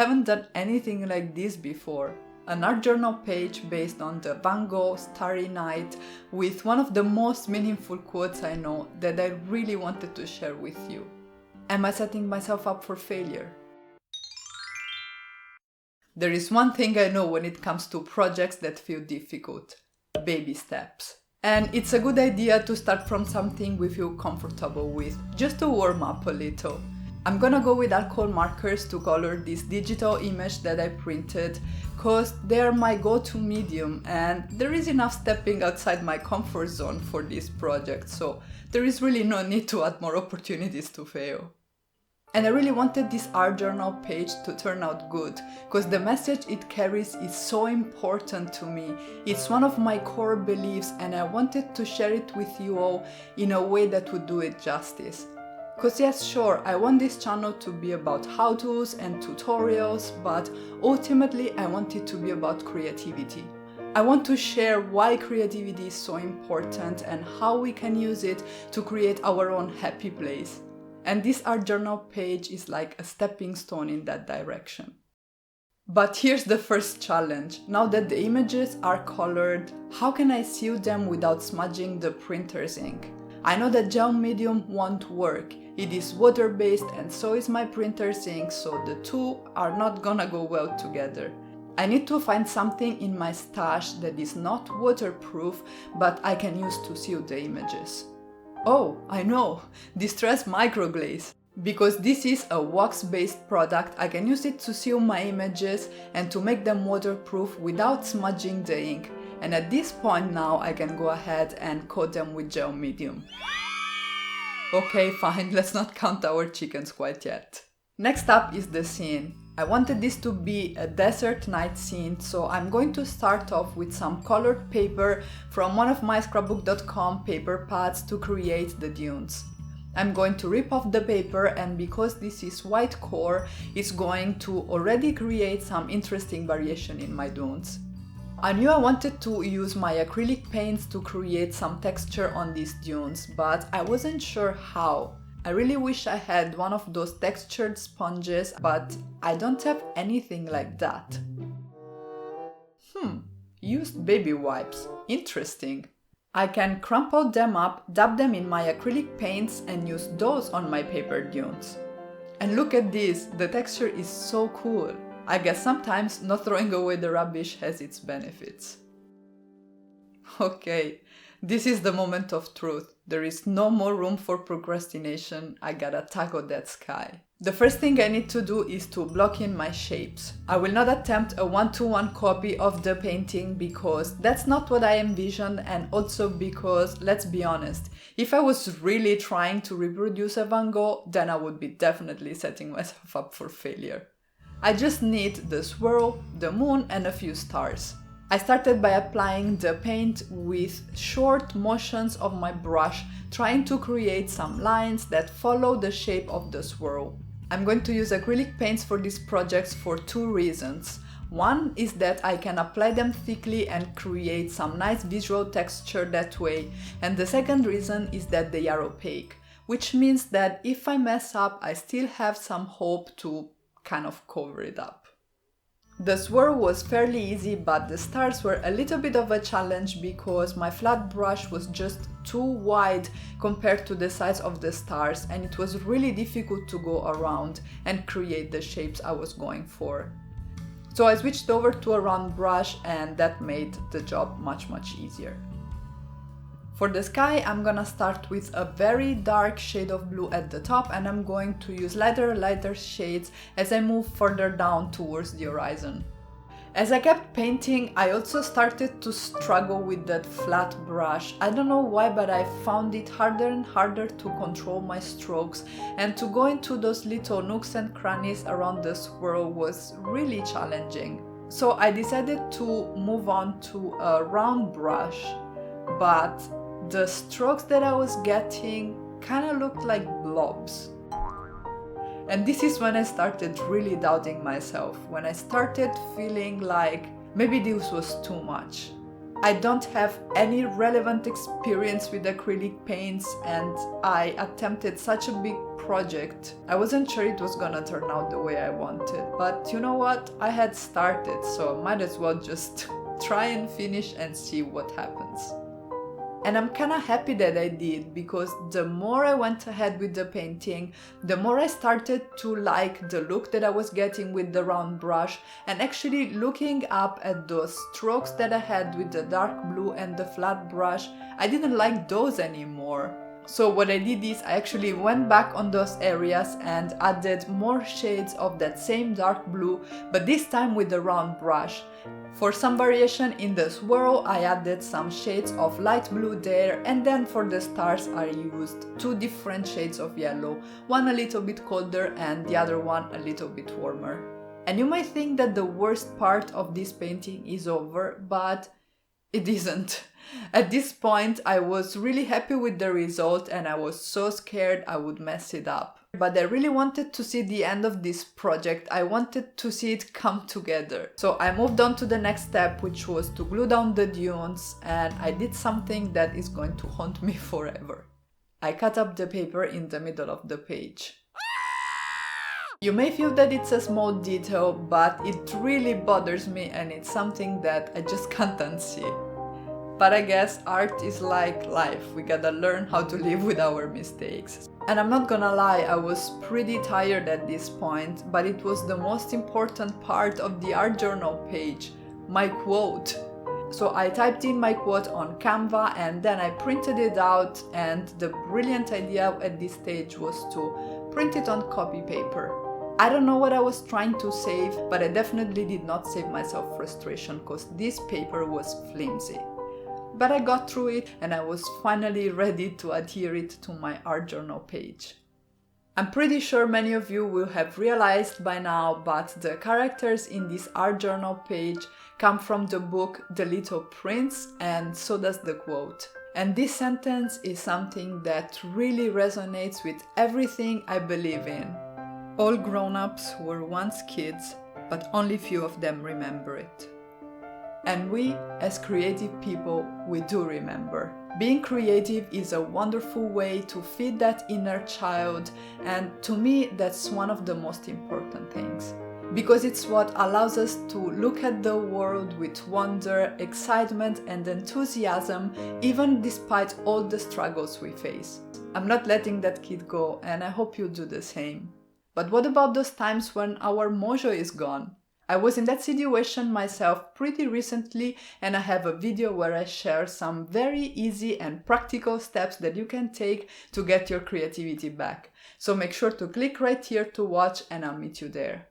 haven't done anything like this before. An art journal page based on the Van Gogh Starry Night with one of the most meaningful quotes I know that I really wanted to share with you. Am I setting myself up for failure? There is one thing I know when it comes to projects that feel difficult: baby steps. And it's a good idea to start from something we feel comfortable with, just to warm up a little. I'm gonna go with alcohol markers to color this digital image that I printed, cause they are my go-to medium and there is enough stepping outside my comfort zone for this project, so there is really no need to add more opportunities to fail. And I really wanted this art journal page to turn out good, because the message it carries is so important to me. It's one of my core beliefs and I wanted to share it with you all in a way that would do it justice. Because yes, sure, I want this channel to be about how-tos and tutorials, but ultimately I want it to be about creativity. I want to share why creativity is so important and how we can use it to create our own happy place. And this art journal page is like a stepping stone in that direction. But here's the first challenge. Now that the images are colored, how can I seal them without smudging the printer's ink? I know that gel medium won't work. It is water-based and so is my printer's ink, so the two are not gonna go well together. I need to find something in my stash that is not waterproof, but I can use to seal the images. Oh, I know! Distress microglaze. Because this is a wax-based product, I can use it to seal my images and to make them waterproof without smudging the ink. And at this point now I can go ahead and coat them with gel medium. Okay, fine, let's not count our chickens quite yet. Next up is the scene. I wanted this to be a desert night scene, so I'm going to start off with some colored paper from one of my scrapbook.com paper pads to create the dunes. I'm going to rip off the paper, and because this is white core, it's going to already create some interesting variation in my dunes. I knew I wanted to use my acrylic paints to create some texture on these dunes, but I wasn't sure how. I really wish I had one of those textured sponges, but I don't have anything like that. Used baby wipes. Interesting. I can crumple them up, dab them in my acrylic paints and use those on my paper dunes. And look at this, the texture is so cool. I guess sometimes not throwing away the rubbish has its benefits. Okay, this is the moment of truth. There is no more room for procrastination. I gotta tackle that sky. The first thing I need to do is to block in my shapes. I will not attempt a one-to-one copy of the painting because that's not what I envisioned, and also because, let's be honest, if I was really trying to reproduce a Van Gogh, then I would be definitely setting myself up for failure. I just need the swirl, the moon and a few stars. I started by applying the paint with short motions of my brush, trying to create some lines that follow the shape of the swirl. I'm going to use acrylic paints for these projects for two reasons. One is that I can apply them thickly and create some nice visual texture that way, and the second reason is that they are opaque, which means that if I mess up, I still have some hope to kind of cover it up. The swirl was fairly easy, but the stars were a little bit of a challenge because my flat brush was just too wide compared to the size of the stars, and it was really difficult to go around and create the shapes I was going for. So I switched over to a round brush and that made the job much easier. For the sky, I'm gonna start with a very dark shade of blue at the top, and I'm going to use lighter shades as I move further down towards the horizon. As I kept painting, I also started to struggle with that flat brush. I don't know why, but I found it harder and harder to control my strokes, and to go into those little nooks and crannies around the swirl was really challenging. So I decided to move on to a round brush, but the strokes that I was getting kind of looked like blobs. And this is when I started really doubting myself, when I started feeling like maybe this was too much. I don't have any relevant experience with acrylic paints, and I attempted such a big project, I wasn't sure it was gonna turn out the way I wanted. But you know what? I had started, so might as well just try and finish and see what happens. And I'm kinda happy that I did, because the more I went ahead with the painting, the more I started to like the look that I was getting with the round brush, and actually looking up at those strokes that I had with the dark blue and the flat brush, I didn't like those anymore. So what I did is I actually went back on those areas and added more shades of that same dark blue, but this time with the round brush. For some variation in the swirl, I added some shades of light blue there, and then for the stars I used 2 different shades of yellow, one a little bit colder and the other one a little bit warmer. And you might think that the worst part of this painting is over, but it isn't. At this point I was really happy with the result and I was so scared I would mess it up. But I really wanted to see the end of this project. I wanted to see it come together. So I moved on to the next step, which was to glue down the dunes, and I did something that is going to haunt me forever. I cut up the paper in the middle of the page. You may feel that it's a small detail, but it really bothers me and it's something that I just can't unsee. But I guess art is like life, we gotta learn how to live with our mistakes. And I'm not gonna lie, I was pretty tired at this point, but it was the most important part of the art journal page, my quote. So I typed in my quote on Canva and then I printed it out, and the brilliant idea at this stage was to print it on copy paper. I don't know what I was trying to save, but I definitely did not save myself frustration because this paper was flimsy. But I got through it and I was finally ready to adhere it to my art journal page. I'm pretty sure many of you will have realized by now, but the characters in this art journal page come from the book The Little Prince, and so does the quote. And this sentence is something that really resonates with everything I believe in. All grown-ups were once kids, but only few of them remember it. And we, as creative people, we do remember. Being creative is a wonderful way to feed that inner child, and to me that's one of the most important things. Because it's what allows us to look at the world with wonder, excitement and enthusiasm, even despite all the struggles we face. I'm not letting that kid go, and I hope you do the same. But what about those times when our mojo is gone? I was in that situation myself pretty recently, and I have a video where I share some very easy and practical steps that you can take to get your creativity back. So make sure to click right here to watch, and I'll meet you there.